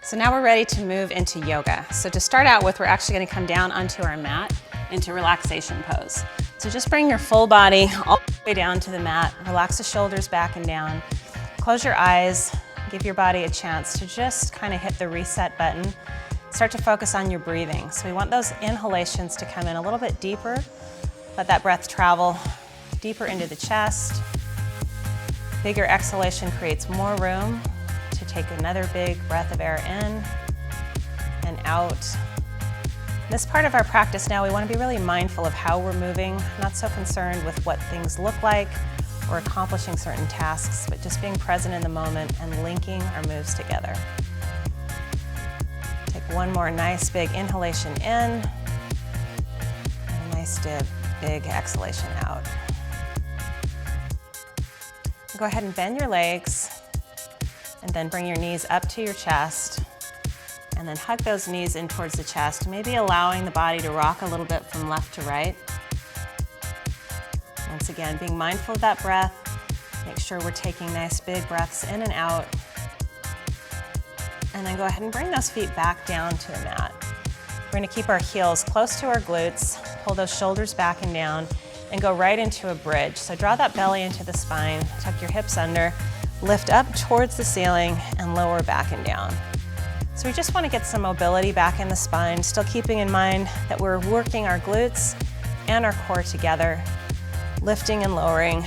So now we're ready to move into yoga. So to start out with, we're actually going to come down onto our mat into relaxation pose. So just bring your full body all the way down to the mat. Relax the shoulders back and down. Close your eyes. Give your body a chance to just kind of hit the reset button. Start to focus on your breathing. So we want those inhalations to come in a little bit deeper. Let that breath travel deeper into the chest. Bigger exhalation creates more room to take another big breath of air in and out. This part of our practice now, we want to be really mindful of how we're moving, not so concerned with what things look like or accomplishing certain tasks, but just being present in the moment and linking our moves together. Take one more nice big inhalation in and a nice big exhalation out. Go ahead and bend your legs and then bring your knees up to your chest and then hug those knees in towards the chest, maybe allowing the body to rock a little bit from left to right. Once again, being mindful of that breath. Make sure we're taking nice big breaths in and out. And then go ahead and bring those feet back down to the mat. We're going to keep our heels close to our glutes, pull those shoulders back and down, and go right into a bridge. So draw that belly into the spine, tuck your hips under, lift up towards the ceiling, and lower back and down. So we just want to get some mobility back in the spine, still keeping in mind that we're working our glutes and our core together, lifting and lowering.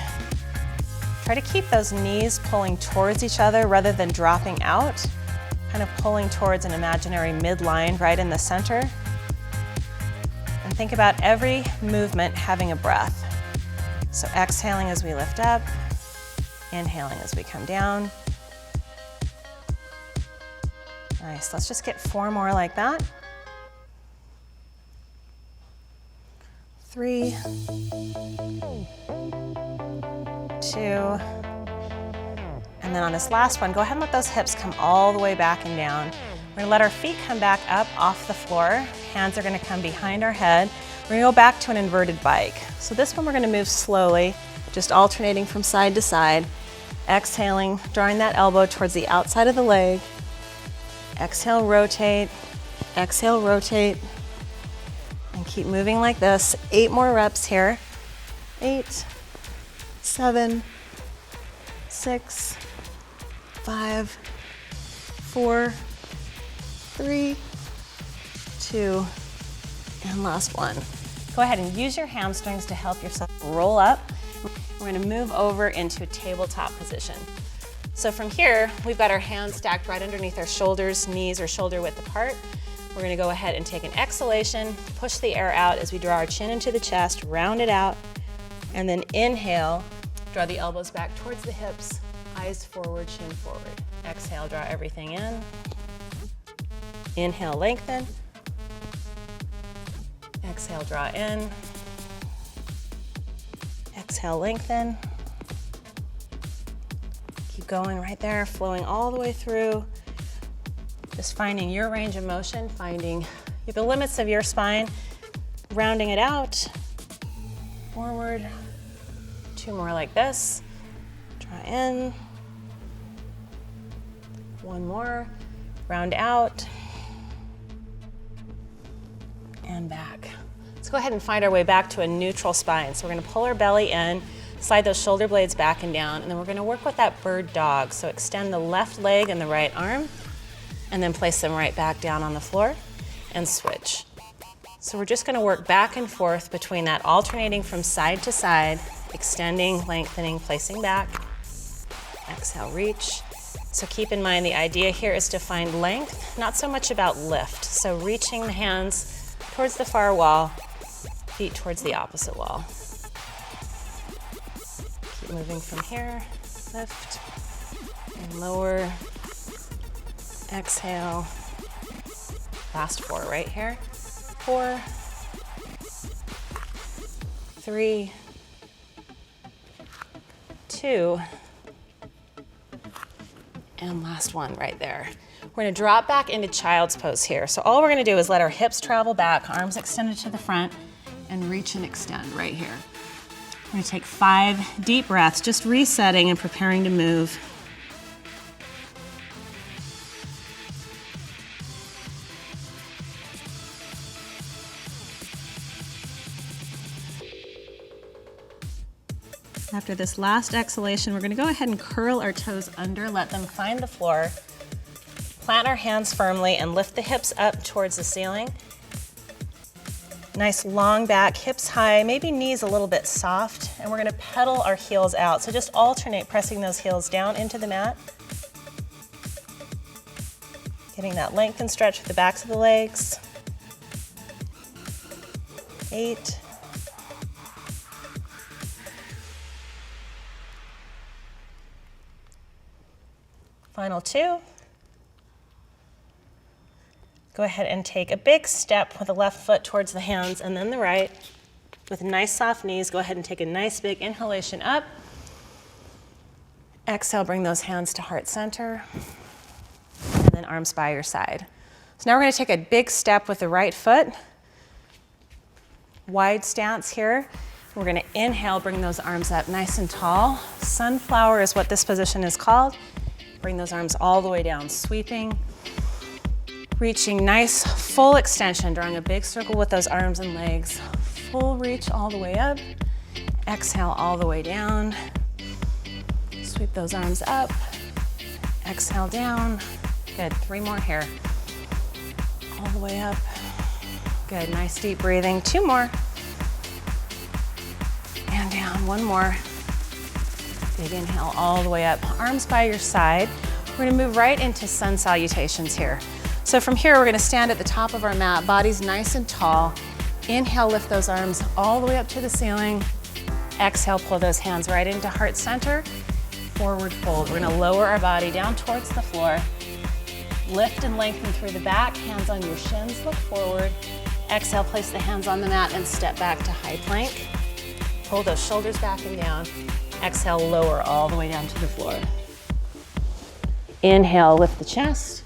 Try to keep those knees pulling towards each other rather than dropping out, kind of pulling towards an imaginary midline right in the center. And think about every movement having a breath. So exhaling as we lift up, inhaling as we come down. Nice, let's just get 4 more like that. 3, 2, and then on this last one, go ahead and let those hips come all the way back and down. We're gonna let our feet come back up off the floor. Hands are gonna come behind our head. We're gonna go back to an inverted bike. So this one we're gonna move slowly, just alternating from side to side. Exhaling, drawing that elbow towards the outside of the leg. Exhale, rotate, and keep moving like this. 8 more reps here. 8, 7, 6, 5, 4, 3, 2, and last one. Go ahead and use your hamstrings to help yourself roll up. We're gonna move over into a tabletop position. So from here, we've got our hands stacked right underneath our shoulders, knees are shoulder width apart. We're gonna go ahead and take an exhalation, push the air out as we draw our chin into the chest, round it out, and then inhale, draw the elbows back towards the hips, eyes forward, chin forward. Exhale, draw everything in. Inhale, lengthen. Exhale, draw in. Exhale, lengthen. Keep going right there, flowing all the way through. Just finding your range of motion, finding the limits of your spine, rounding it out, forward. 2 more like this. Draw in. 1 more, round out, and back. Let's go ahead and find our way back to a neutral spine. So we're gonna pull our belly in, slide those shoulder blades back and down, and then we're gonna work with that bird dog. So extend the left leg and the right arm, and then place them right back down on the floor, and switch. So we're just gonna work back and forth between that, alternating from side to side, extending, lengthening, placing back. Exhale, reach. So keep in mind the idea here is to find length, not so much about lift. So reaching the hands towards the far wall, feet towards the opposite wall. Keep moving from here, lift and lower. Exhale. Last 4 right here. 4, 3, 2, and last one right there. We're gonna drop back into child's pose here. So all we're gonna do is let our hips travel back, arms extended to the front, and reach and extend right here. We're gonna take 5 deep breaths, just resetting and preparing to move. After this last exhalation, we're gonna go ahead and curl our toes under, let them find the floor. Plant our hands firmly and lift the hips up towards the ceiling. Nice long back, hips high, maybe knees a little bit soft, and we're gonna pedal our heels out. So just alternate pressing those heels down into the mat. Getting that length and stretch with the backs of the legs. 8. Final 2. Go ahead and take a big step with the left foot towards the hands and then the right. With nice soft knees, go ahead and take a nice big inhalation up. Exhale, bring those hands to heart center. And then arms by your side. So now we're going to take a big step with the right foot. Wide stance here. We're going to inhale, bring those arms up nice and tall. Sunflower is what this position is called. Bring those arms all the way down, sweeping. Reaching nice full extension, drawing a big circle with those arms and legs. Full reach all the way up. Exhale all the way down. Sweep those arms up. Exhale down. Good, 3 more here. All the way up. Good, nice deep breathing. 2 more. And down, 1 more. Big inhale all the way up. Arms by your side. We're gonna move right into sun salutations here. So from here, we're gonna stand at the top of our mat, bodies nice and tall. Inhale, lift those arms all the way up to the ceiling. Exhale, pull those hands right into heart center. Forward fold. We're gonna lower our body down towards the floor. Lift and lengthen through the back, hands on your shins, look forward. Exhale, place the hands on the mat and step back to high plank. Pull those shoulders back and down. Exhale, lower all the way down to the floor. Inhale, lift the chest.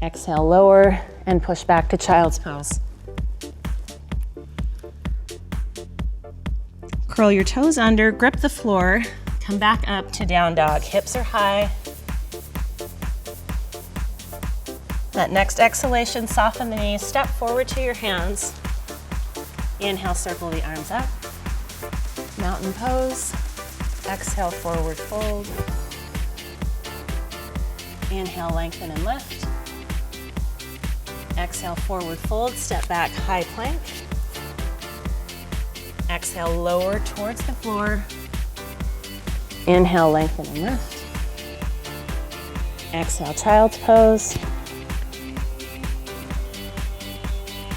Exhale, lower, and push back to child's pose. Curl your toes under, grip the floor, come back up to down dog. Hips are high. That next exhalation, soften the knees, step forward to your hands. Inhale, circle the arms up. Mountain pose. Exhale, forward fold. Inhale, lengthen and lift. Exhale, forward fold, step back, high plank. Exhale, lower towards the floor. Inhale, lengthen and lift. Exhale, child's pose.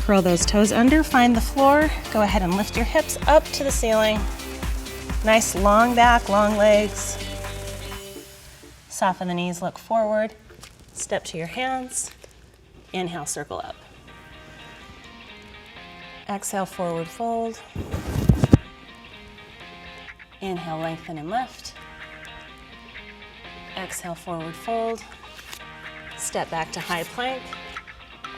Curl those toes under, find the floor. Go ahead and lift your hips up to the ceiling. Nice long back, long legs. Soften the knees, look forward. Step to your hands. Inhale, circle up. Exhale, forward fold. Inhale, lengthen and lift. Exhale, forward fold. Step back to high plank.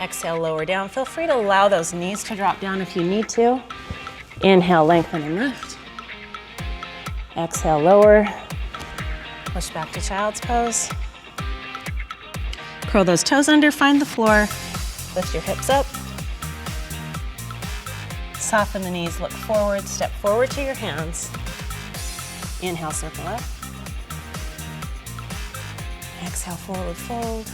Exhale, lower down. Feel free to allow those knees to drop down if you need to. Inhale, lengthen and lift. Exhale, lower. Push back to child's pose. Curl those toes under, find the floor. Lift your hips up. Soften the knees, look forward, step forward to your hands. Inhale, circle up. Exhale, forward fold.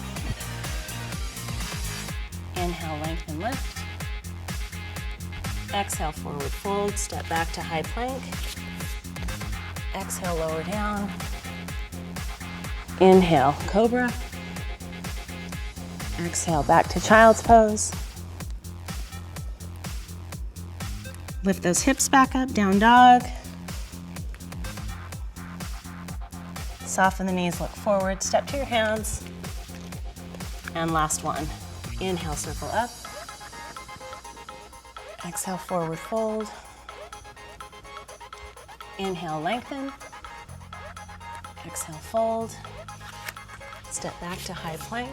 Inhale, lengthen, lift. Exhale, forward fold, step back to high plank. Exhale, lower down. Inhale, cobra. Exhale, back to child's pose. Lift those hips back up, down dog. Soften the knees, look forward, step to your hands. And last one. Inhale, circle up. Exhale, forward fold. Inhale, lengthen. Exhale, fold. Step back to high plank.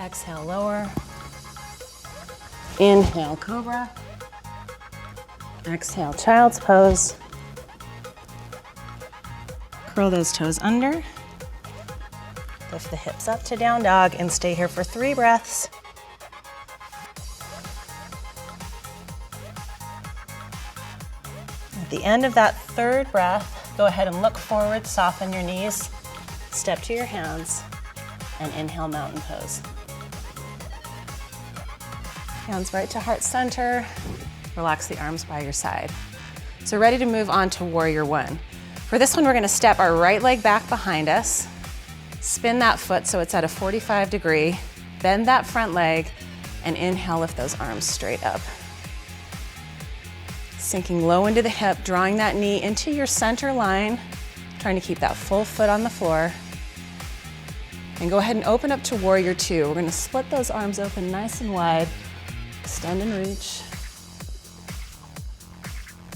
Exhale, lower. Inhale, cobra. Exhale, child's pose. Curl those toes under. Lift the hips up to down dog and stay here for 3 breaths. At the end of that third breath, go ahead and look forward, soften your knees, step to your hands, and inhale mountain pose. Hands right to heart center. Relax the arms by your side. So ready to move on to warrior one. For this one, we're gonna step our right leg back behind us, spin that foot so it's at a 45 degree, bend that front leg, and inhale, lift those arms straight up. Sinking low into the hip, drawing that knee into your center line, trying to keep that full foot on the floor. And go ahead and open up to warrior two. We're gonna split those arms open nice and wide, extend and reach.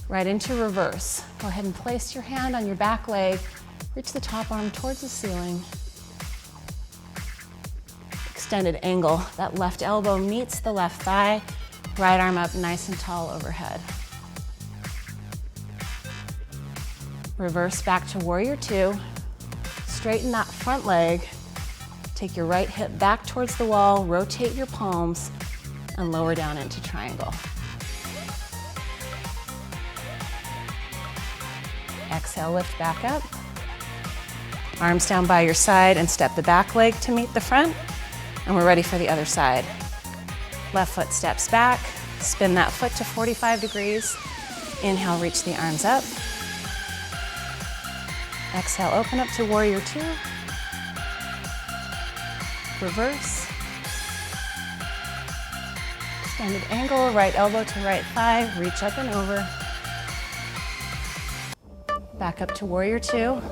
Right into reverse. Go ahead and place your hand on your back leg, reach the top arm towards the ceiling. Extended angle, that left elbow meets the left thigh, right arm up nice and tall overhead. Reverse back to warrior two. Straighten that front leg. Take your right hip back towards the wall, rotate your palms, and lower down into triangle. Exhale, lift back up. Arms down by your side and step the back leg to meet the front. And we're ready for the other side. Left foot steps back, spin that foot to 45 degrees. Inhale, reach the arms up. Exhale, open up to warrior two. Reverse. Extended angle, right elbow to right thigh, reach up and over. Back up to warrior two.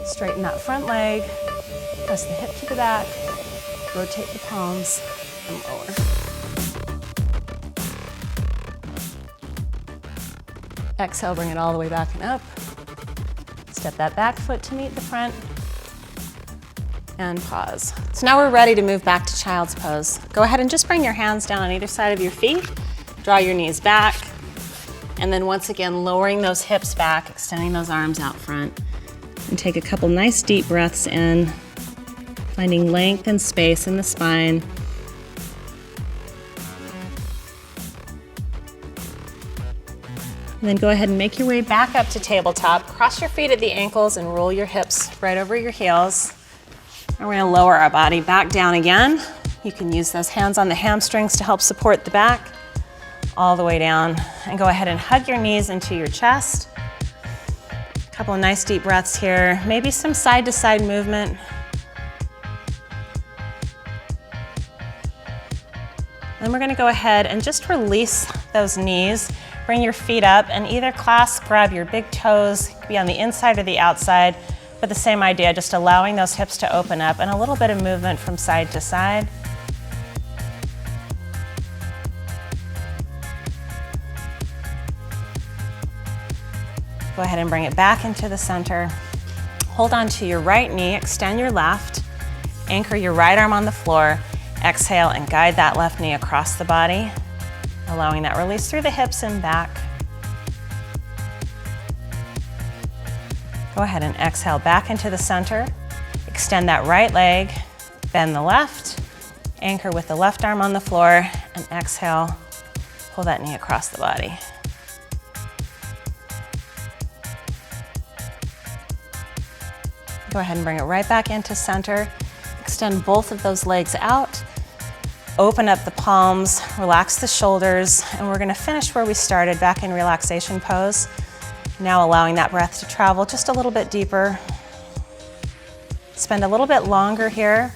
Straighten that front leg, press the hip to the back, rotate the palms, and lower. Exhale, bring it all the way back and up. Step that back foot to meet the front, and pause. So now we're ready to move back to child's pose. Go ahead and just bring your hands down on either side of your feet, draw your knees back, and then once again, lowering those hips back, extending those arms out front. And take a couple nice deep breaths in, finding length and space in the spine. And then go ahead and make your way back up to tabletop. Cross your feet at the ankles and roll your hips right over your heels. And we're gonna lower our body back down again. You can use those hands on the hamstrings to help support the back, all the way down. And go ahead and hug your knees into your chest. Couple of nice deep breaths here. Maybe some side to side movement. Then we're gonna go ahead and just release those knees. Bring your feet up and either clasp, grab your big toes, be on the inside or the outside, but the same idea, just allowing those hips to open up and a little bit of movement from side to side. Go ahead and bring it back into the center. Hold on to your right knee, extend your left, anchor your right arm on the floor, exhale and guide that left knee across the body, allowing that release through the hips and back. Go ahead and exhale back into the center. Extend that right leg, bend the left, anchor with the left arm on the floor, and exhale, pull that knee across the body. Go ahead and bring it right back into center. Extend both of those legs out. Open up the palms, relax the shoulders, and we're gonna finish where we started, back in relaxation pose. Now allowing that breath to travel just a little bit deeper. Spend a little bit longer here,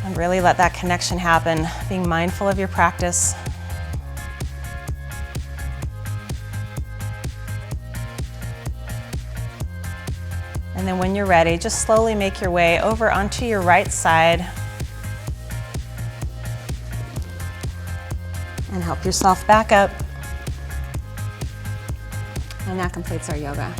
and really let that connection happen, being mindful of your practice. And then when you're ready, just slowly make your way over onto your right side and help yourself back up. And that completes our yoga.